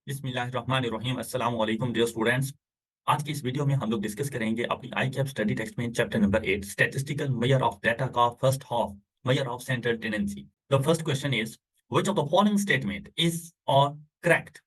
बिस्मिल्लाहिर्रहमानिर्रहीम अस्सलाम वालेकुम डियर स्टूडेंट्स। आज की इस वीडियो में हम लोग डिस्कस करेंगे अपनी ICAP स्टडी टेक्स्ट में chapter number 8 statistical measure of data का first half measure of central tendency. The first question is which of the following statement is और correct?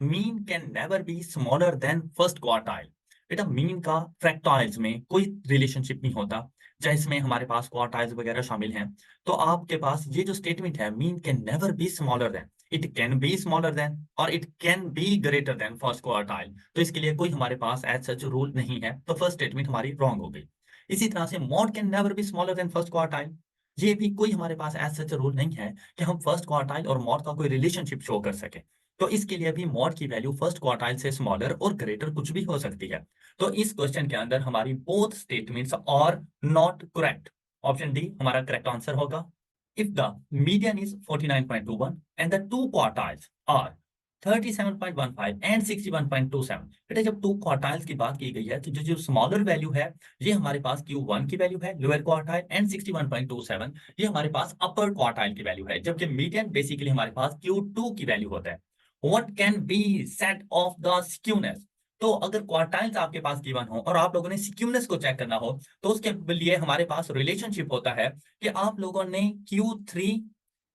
Mean can never be smaller than first quartile. बेटा mean का fractiles में कोई relationship नहीं होता, चाहे इसमें हमारे पास क्वार्टाइल्स वगैरह शामिल हैं। तो आपके पास ये जो स्टेटमेंट है mean can never be smaller than, it can be smaller than और it can be greater than first quartile. तो इसके लिए कोई हमारे पास एज सच रूल नहीं है, तो फर्स्ट स्टेटमेंट हमारी रॉन्ग हो गई। इसी तरह से mod can never be smaller than first quartile, ये भी कोई हमारे पास एज सच रूल नहीं है कि हम फर्स्ट क्वार्टाइल और मॉड का कोई रिलेशनशिप शो कर सके। तो इसके लिए भी मॉड की वैल्यू फर्स्ट क्वार्टाइल से स्मॉलर और ग्रेटर कुछ भी हो सकती है। तो इस क्वेश्चन के अंदर हमारी both statements are not correct. Option D हमारा करेक्ट आंसर होगा। If the median is 49.21 and the two quartiles are 37.15 and 61.27, बेटा जब टू क्वार्टाइल्स की बात की गई है तो जो जो स्मॉलर वैल्यू है ये हमारे पास Q1 की वैल्यू है लोअर क्वार्टाइल एंड 61.27 ये हमारे पास अपर क्वार्टाइल की वैल्यू है, जबकि मीडियन बेसिकली हमारे पास Q2 की वैल्यू होता है। What can be set of the skewness? तो अगर क्वार्टाइल्स आपके पास गिवन हो और आप लोगों ने स्क्यूनेस को चेक करना हो तो उसके लिए हमारे पास रिलेशनशिप होता है कि आप लोगों ने Q3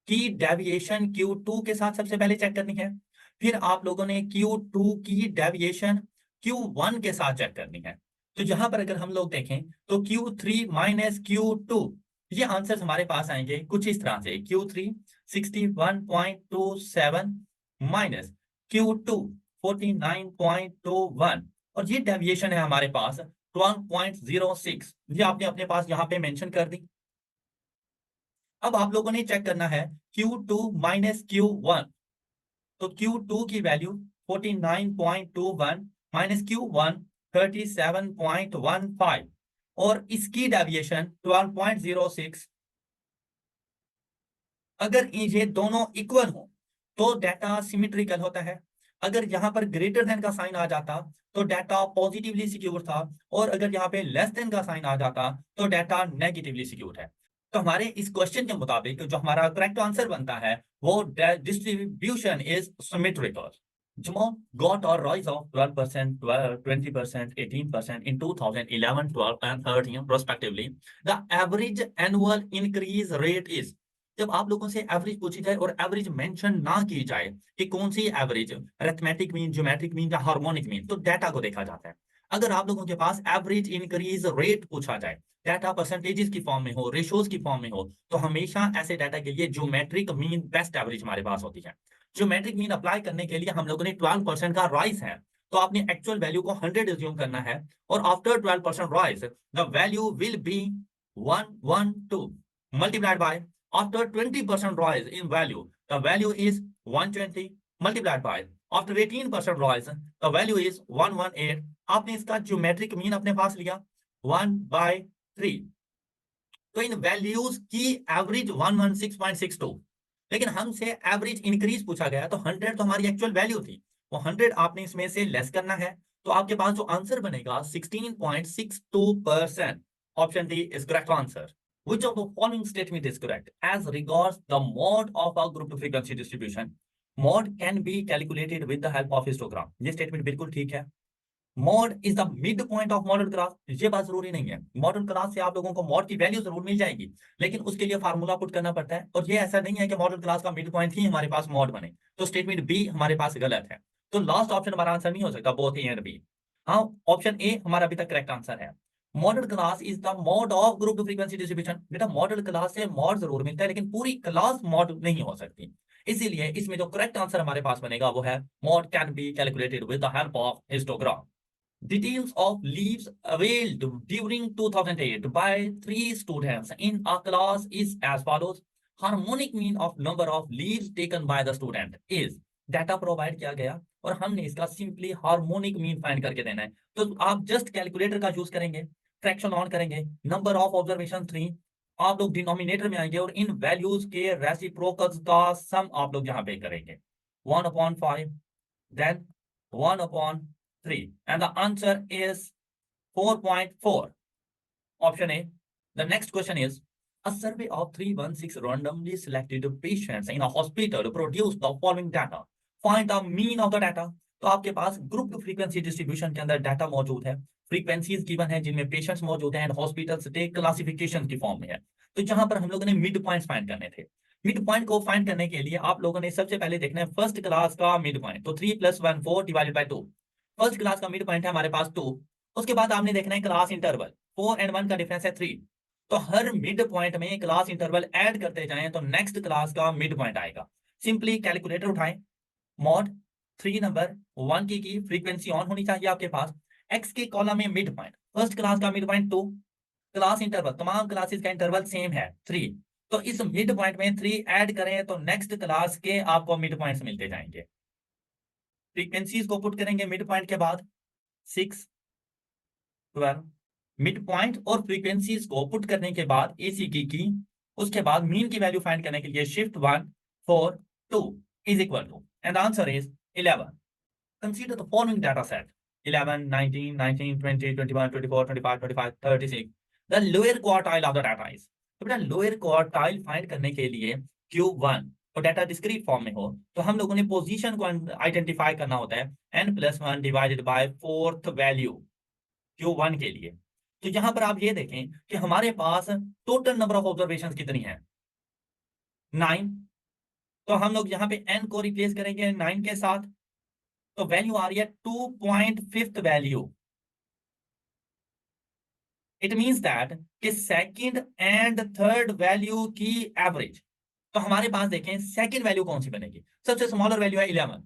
की डेविएशन Q2 के साथ सबसे पहले चेक करनी है, फिर आप लोगों ने Q2 की डेविएशन Q1 के साथ चेक करनी है। तो यहां पर अगर हम लोग देखें तो Q3 माइनस Q2 ये आंसर हमारे पास आएंगे कुछ इस तरह से। Q3 61.27 माइनस Q2 49.21 और ये डेविएशन है हमारे पास 12.06, ये आपने अपने पास यहाँ पे मेंशन कर दी। अब आप लोगों ने चेक करना है Q2 माइनस Q1, तो Q2 की वैल्यू 49.21 माइनस Q1 37.15 और इसकी डेविएशन 12.06। अगर ये दोनों इक्वल हो तो डाटा सिमेट्रिकल होता है। अगर यहाँ पर ग्रेटर देन का साइन आ जाता तो डाटा पॉजिटिवली सिक्योर था, और अगर यहाँ पे लेस देन का साइन आ जाता तो डाटा नेगेटिवली सिक्योर है। तो हमारे इस क्वेश्चन के मुताबिक जो हमारा करेक्ट आंसर बनता है वो distribution is symmetrical. Jamal got a rise of 12%, 12, 20%, 18% in 2011, 12 and 13 respectively. The average annual increase rate is, जब आप लोगों से एवरेज पूछी जाए और एवरेज मेंशन ना की जाए कि कौन सी average, arithmetic mean, geometric mean या हार्मोनिक मीन, तो डाटा को देखा जाता है। अगर आप लोगों के पास एवरेज इंक्रीज रेट पूछा जाए, डाटा परसेंटेजेस की फॉर्म में हो, रेशोज की फॉर्म में हो, तो हमेशा ऐसे डाटा के लिए ज्योमेट्रिक मीन बेस्ट एवरेज हमारे पास होती है। ज्योमेट्रिक मीन अप्लाई करने के लिए हम लोगों ने 12% का राइज है, तो आपने एक्चुअल वैल्यू को 100 एज्यूम करना है और after 12% rise the value will be 112 multiplied by, after 20% rise in value the value is 120 multiplied by, after 18% rise the value is 118। आपने इसका ज्योमेट्रिक मीन अपने पास लिया 1/3, तो इन वैल्यूज की एवरेज 116.62, लेकिन हमसे एवरेज इंक्रीज पूछा गया तो 100 तो हमारी एक्चुअल वैल्यू थी, वो 100 आपने इसमें से लेस करना है, तो आपके पास जो आंसर बनेगा 16.62%। Option D is correct answer. Which of the following statement is correct as regards the mode of a group frequency distribution? Mode can be calculated with the help of histogram। ये statement बिल्कुल ठीक है। Mod is the mid point of model class, ये बात जरूरी नहीं है। Model class से आप लोगों को मॉड की वैल्यू जरूर मिल जाएगी, लेकिन उसके लिए फार्मूला पुट करना पड़ता है, और ये ऐसा नहीं है कि मॉडल क्लास का मिड पॉइंट ही हमारे पास मॉड बने। तो स्टेटमेंट बी हमारे पास गलत है, तो लास्ट ऑप्शन हमारा आंसर नहीं हो सकता, बोथ ए एंड बी। हाँ, ऑप्शन ए हमारा अभी तक करेक्ट आंसर है। Model class is the mod of group frequency distribution. बेटा मॉडल क्लास से मॉड जरूर मिलता है, लेकिन पूरी क्लास मॉड नहीं हो सकती। इसीलिए इसमें जो करेक्ट आंसर हमारे पास बनेगा वो है mod can be calculated with the help of histogram. Details of leaves availed during 2008 by 3 students in a class is as follows. Harmonic mean of number of leaves taken by the student is, data provide किया गया और हमने इसका simply harmonic mean find करके देना है। तो आप जस्ट कैलकुलेटर का यूज करेंगे, फ्रैक्शन ऑन करेंगे, नंबर ऑफ ऑब्जर्वेशन 3, आप लोग डिनोमिनेटर में आएंगे और इन वैल्यूज के रेसिप्रोकल्स का सम आप लोग यहाँ पे करेंगे 1/5, then 1/3, and the answer is 4.4, option A। The next question is, a survey of 316 randomly selected patients in a hospital produced the following data. Find the mean of the data. तो आपके पास group frequency distribution के अंदर data मौजूद है, frequencies given है जिनमें patients मौजूद हैं एंड हॉस्पिटल्स क्लासिफिकेशन की फॉर्म में है। तो जहां पर हम लोगों ने मिड पॉइंट्स फाइंड करने थे, मिड पॉइंट को फाइंड करने के लिए आप लोगों ने सबसे पहले देखना है फर्स्ट क्लास का मिड पॉइंट। तो 3 + 1 4 डिवाइडेड बाय 2, फर्स्ट क्लास का मिड पॉइंट है हमारे पास 2। उसके बाद आपने देखना है क्लास इंटरवल, 4 और 1 का डिफरेंस है 3। तो हर मिड पॉइंट में क्लास इंटरवल ऐड करते जाएं तो नेक्स्ट क्लास का मिड पॉइंट आएगा। सिंपली कैलकुलेटर उठाएं, मॉड 3 नंबर 1 की फ्रीक्वेंसी ऑन होनी चाहिए आपके पास। एक्स के कॉलम में मिड पॉइंट, फर्स्ट क्लास का मिड पॉइंट 2, क्लास इंटरवल तमाम क्लासेस का इंटरवल सेम है 3। तो इस मिड पॉइंट में 3 ऐड करें तो नेक्स्ट क्लास के आपको मिड पॉइंट्स मिलते जाएंगे। फ्रीक्वेंसीज को पुट करेंगे मिड पॉइंट के बाद 6 12, मिड पॉइंट और फ्रीक्वेंसीज को पुट करने के बाद एसी की उसके बाद मीन की वैल्यू फाइंड करने के लिए shift 1 4 2 is equal to, and answer is 11। Consider the following data set 11 19 19 20 21 24 25 25 36। The lower quartile of the data is. तो बेटा लोअर क्वार्टाइल फाइंड करने के लिए Q1 और डाटा डिस्क्रीट फॉर्म में हो तो हम लोगों ने पोजीशन को आइडेंटिफाई करना होता है n+1 divided by fourth value Q1 के लिए। तो यहां पर आप ये देखें कि हमारे पास टोटल नंबर ऑफ ऑब्जर्वेशन कितनी है 9। तो हम लोग यहाँ पे n को रिप्लेस करेंगे 9 के साथ, तो वैल्यू आ रही है 2.5 वैल्यू। इट मींस दैट कि सेकंड एंड थर्ड वैल्यू की एवरेज। तो हमारे पास देखें सेकंड वैल्यू कौन सी बनेगी, सबसे स्मॉलर वैल्यू है 11,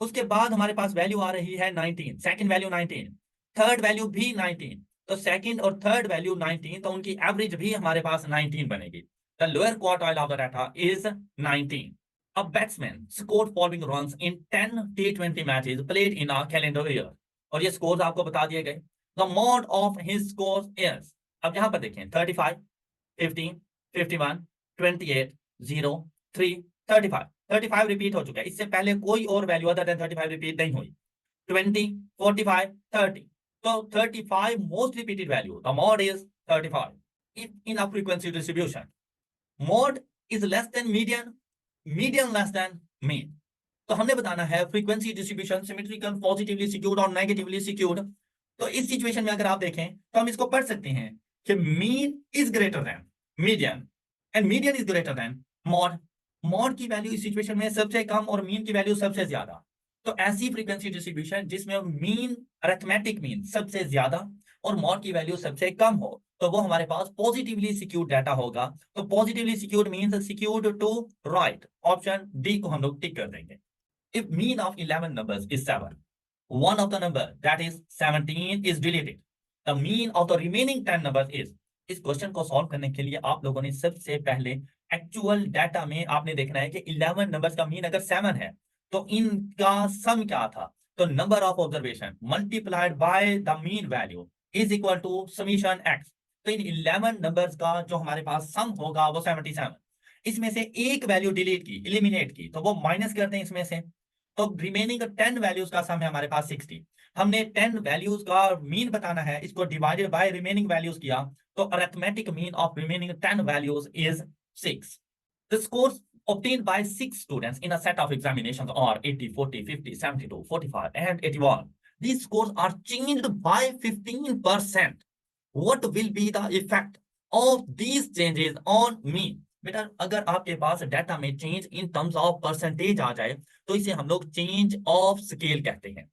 उसके बाद हमारे पास वैल्यू आ रही है 19, सेकंड वैल्यू 19, थर्ड वैल्यू भी 19। तो सेकंड और थर्ड वैल्यू 19, तो उनकी एवरेज भी हमारे पास 19 बनेगी। The lower quartile of the data is 19। A batsman scored following runs in 10 T20 matches played in a calendar year। और ये स्कोर्स आपको बता दिए गए। The mode of his scores is। अब यहां पर देखें 35 15 51 28 0 3 35। 35 रिपीट हो चुका है, इससे पहले कोई और वैल्यू अदर देन 35 रिपीट नहीं हुई। 20 45 30, तो 35 most repeated value, the mod is 35। In a frequency distribution mod is less than median, median less than mean. तो हमने बताना है frequency distribution symmetrical, positively secured और नेगेटिवली सिक्योर्ड। तो इस सिचुएशन में अगर आप देखें तो हम इसको पढ़ सकते हैं कि mean is greater than median and median is greater than mod. Mod की वैल्यू इस सिचुएशन में सबसे कम और मीन की वैल्यू सबसे ज्यादा। तो ऐसी फ्रीक्वेंसी डिस्ट्रीब्यूशन जिसमें मीन अरिथमेटिक मीन सबसे ज्यादा और मॉड की वैल्यू सबसे कम हो, तो वो हमारे पास पॉजिटिवली सिक्योर्ड डाटा होगा। तो positively skewed means skewed to right, option D को हम लोग टिक कर देंगे। If mean of 11 numbers is 7, one of the number that is 17 is deleted, the mean of the remaining 10 numbers is। इस question को solve करने के लिए आप लोगों ने सबसे पहले एक्चुअल डाटा में आपने देखना है कि 11 नंबर्स का मीन अगर 7 है तो इनका सम क्या था। तो number of observation multiplied by the mean value is equal to summation X. तो इन 11 नंबर्स का जो हमारे पास सम होगा वो 77। इसमें से एक वैल्यू डिलीट की, एलिमिनेट की, तो वो माइनस करते हैं इसमें से। तो रिमेनिंग 10 वैल्यूज का सम है हमारे पास 60। हमने 10 वैल्यूज का मीन बताना है, इसको डिवाइडेड बाय रिमेनिंग वैल्यूज किया, तो arithmetic mean of remaining 10 values is 6। The scores obtained by 6 students in a set of examinations are 80 40 50 72 45 and 81। these scores are changed by 15%। what will be the effect of these changes on mean। बेटा अगर आपके पास data में change in terms of percentage आ जाए तो इसे हम लोग चेंज ऑफ स्केल कहते हैं।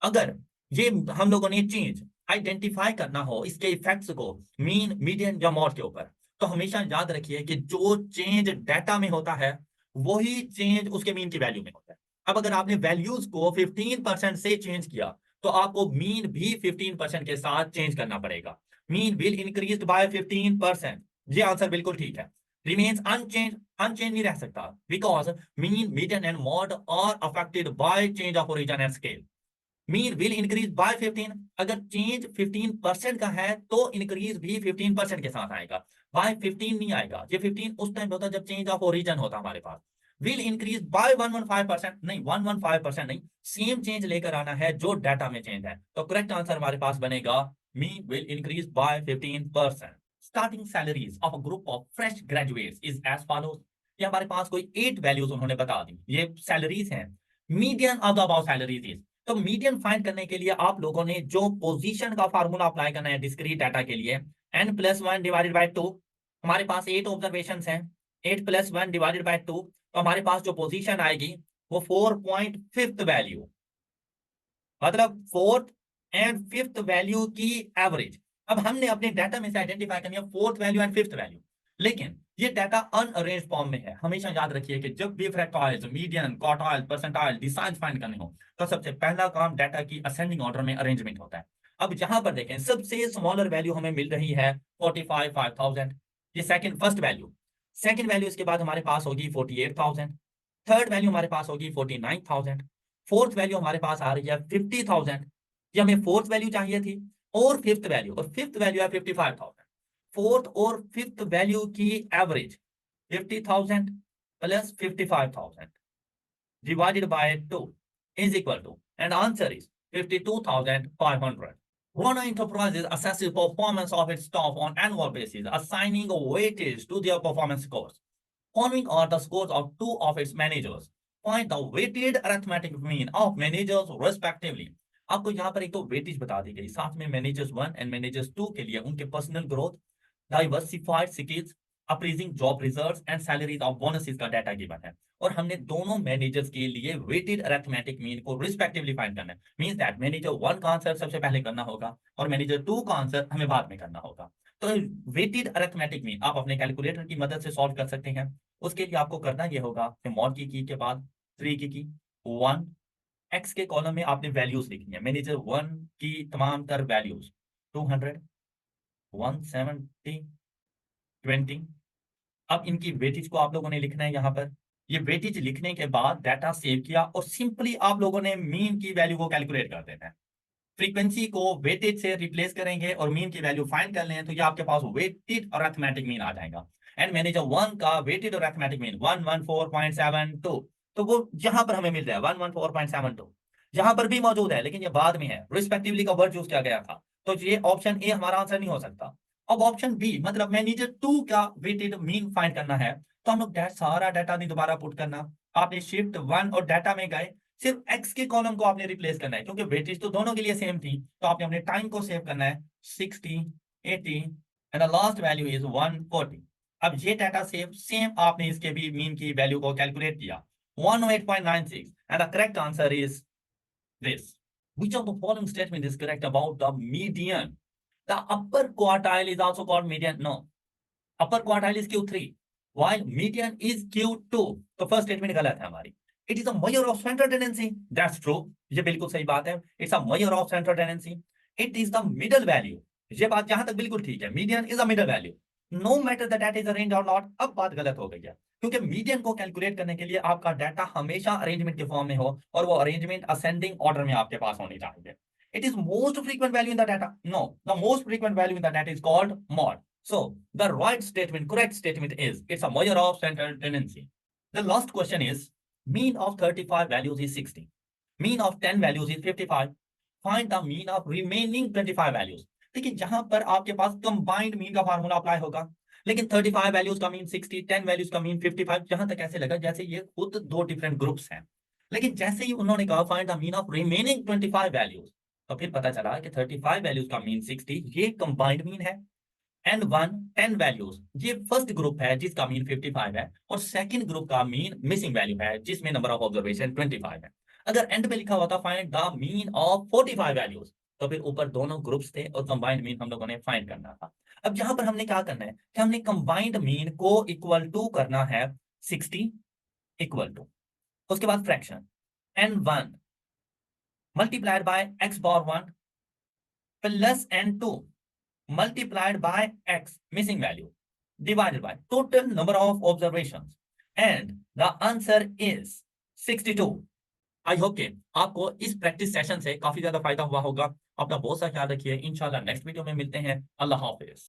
अगर ये हम लोगों ने चेंज आइडेंटिफाई करना हो इसके इफेक्ट्स को मीन मीडियन या मॉड के ऊपर, तो हमेशा याद रखिए कि जो चेंज डाटा में होता है वही चेंज उसके मीन की वैल्यू में होता है। अब अगर आपने वैल्यूज को 15% से चेंज किया तो आपको मीन भी 15% के साथ चेंज करना पड़ेगा। Mean will increase by 15%। ये आंसर बिल्कुल ठीक है। remains unchanged, unchanged नहीं रह सकता because mean, median and mod are affected by change of origin and scale। Mean will increase by 15, अगर चेंज 15% का है तो इंक्रीज भी 15% के साथ आएगा, बाय 15 नहीं आएगा। ये 15 उस टाइम होता जब चेंज ऑफ ओरिजिन होता हमारे पास। विल इंक्रीज बाय 115%, नहीं 115% नहीं, सेम चेंज लेकर आना है जो डाटा में चेंज है। तो करेक्ट आंसर हमारे पास बनेगा mean will increase by 15%। Starting salaries of a group of fresh graduates is as follows. ये हमारे पास कोई 8 वैल्यूज उन्होंने बता दी, ये सैलरीज हैं। Median of the above salaries is. तो मीडियन फाइंड करने के लिए आप लोगों ने जो पोजीशन का फार्मूला अप्लाई करना है डिस्क्रीट डाटा के लिए, n+1 डिवाइडेड बाय 2, हमारे पास 8 ऑब्जर्वेशन हैं, 8+1 डिवाइडेड बाय 2, तो हमारे पास जो पोजीशन आएगी वो 4.5 वैल्यू, मतलब फोर्थ एंड फिफ्थ वैल्यू की एवरेज। अब हमने अपने डाटा में से आइडेंटिफाई करनी है fourth value and fifth value, लेकिन ये डाटा अनअरेंज फॉर्म में है। हमेशा याद रखिए कि जब भी fractiles, median, quartile, percentile, decile find करने हो तो सबसे पहला काम डाटा की असेंडिंग ऑर्डर में अरेंजमेंट होता है। अब जहां पर देखें सबसे स्मॉलर वैल्यू हमें मिल रही है 45,000, ये second first value. Second value इसके बाद हमारे पास होगी 48,000, थर्ड वैल्यू हमारे पास होगी 49,000, फोर्थ वैल्यू हमारे पास आ रही है 50,000, ये हमें फोर्थ वैल्यू चाहिए थी, और फिफ्थ वैल्यू, और फिफ्थ वैल्यू है 55,000। फोर्थ और फिफ्थ वैल्यू की average 50,000 plus 55,000 divided by 2 is equal to, and answer is 52,500. Warner Enterprises assesses performance of its staff on annual basis, assigning a weightage to their performance scores. Following are the scores of two of its managers. Find the weighted arithmetic mean of managers respectively. आपको यहाँ पर एक तो weightage बता दी गई, साथ में managers 1 and managers 2 के लिए उनके personal growth, diversified skills, appraising job results and salaries of bonuses का डाटा गिवन है। और हमने दोनों मैनेजर्स के लिए वेटेड अरिथमेटिक मीन को रिस्पेक्टिवली फाइंड करना है। मींस दैट मैनेजर 1 का आंसर सबसे पहले करना होगा और मैनेजर 2 का आंसर हमें बाद में करना होगा। तो वेटेड अरिथमेटिक मीन आप अपने कैलकुलेटर की मदद से सॉल्व कर सकते हैं। उसके लिए आपको करना यह होगा कि मॉड की के बाद 3 की 1, एक्स के कॉलम में आपने वैल्यूज लिखनी है, मैनेजर 1 की तमाम तर वैल्यूज 200, 170, 20। अब इनकी वेटेज को आप लोगों ने लिखना है यहाँ पर। ये वेटेज लिखने के बाद डाटा सेव किया और सिंपली आप लोगों ने मीन की वैल्यू को कैलकुलेट कर देना है। फ्रीक्वेंसी को वेटेज से रिप्लेस करेंगे और मीन की वैल्यू फाइंड कर लें तो ये आपके पास वेटेड और अरिथमेटिक मीन आ जाएगा। एंड मैनेजर 1 का वेटेड और अरिथमेटिक मीन 114.72, तो वो यहां पर हमें मिल रहा है 114.72, यहां पर भी मौजूद है लेकिन ये बाद में है, रिस्पेक्टिवली का वर्ड यूज किया गया था, तो ये ऑप्शन ए हमारा आंसर नहीं हो सकता। अब ऑप्शन बी मतलब मैनेजर 2 का वेटेड मीन फाइंड करना है, तो हम लोग सारा डाटा नहीं दोबारा पुट करना, आपने शिफ्ट 1 और डाटा में गए, सिर्फ एक्स के कॉलम को आपने रिप्लेस करना है क्योंकि वेटेज तो दोनों के लिए सेम थी, तो आपने अपने टाइम को सेव करना है 60, 80 and the last value is 140। अब ये डाटा सेम आपने इसके भी मीन की वैल्यू को कैलकुलेट किया 108.96 and the correct answer is this. Which of the following statement is correct about the median? The upper quartile is also called median. No. Upper quartile is Q3, while median is Q2. तो first statement गलत है हमारी। It is a measure of central tendency. That's true. ये बिल्कुल सही बात है। It's a measure of central tendency. It is the middle value. ये बात जहां तक बिल्कुल ठीक है। Median is a middle value. No matter that that is a range or not. अब बात गलत हो गई है क्योंकि मीडियन को कैलकुलेट करने के लिए आपका डाटा हमेशा अरेंजमेंट के फॉर्म में हो और वो अरेंजमेंट असेंडिंग ऑर्डर में आपके पास होनी चाहिए। It is most frequent value in the data. No, the most frequent value in the data is called mod. So the right statement, correct statement is it's a measure of central tendency. The last question is mean of 35 values is 60. Mean of 10 values is 55. Find the mean of remaining 25 values. देखिए जहां पर आपके पास combined mean का formula apply होगा, लेकिन 35 values का mean 60, 10 values का mean 55, जहां तक ऐसे लगा जैसे ये खुद दो डिफरेंट ग्रुप्स हैं। लेकिन जैसे ही उन्होंने कहा find the mean of remaining 25 values, तो फिर पता चला कि 35 वैल्यूज का मीन 60 ये कंबाइंड मीन है, एंड 1 10 वैल्यूज ये फर्स्ट ग्रुप है जिसका मीन 55 है, और सेकंड ग्रुप का मीन मिसिंग वैल्यू है जिसमें नंबर ऑफ ऑब्जर्वेशन 25 है। अगर एंड पे लिखा होता find the mean of 45 values, तो फिर ऊपर दोनों ग्रुप्स थे और कंबाइंड मीन हम लोगों ने फाइंड करना था। अब यहाँ पर हमने क्या करना है कि हमने कंबाइंड मीन को इक्वल टू करना है 60 इक्वल टू, उसके बाद fraction n1 multiplied by x power 1 plus n2 multiplied by x missing value divided by total number of observations, and the answer is 62. I hope कि आपको इस practice session से काफी ज्यादा फायदा हुआ होगा। अपना बहुत सा ख्याल रखिए। इंशाल्लाह नेक्स्ट वीडियो में मिलते हैं। अल्लाह हाफिज।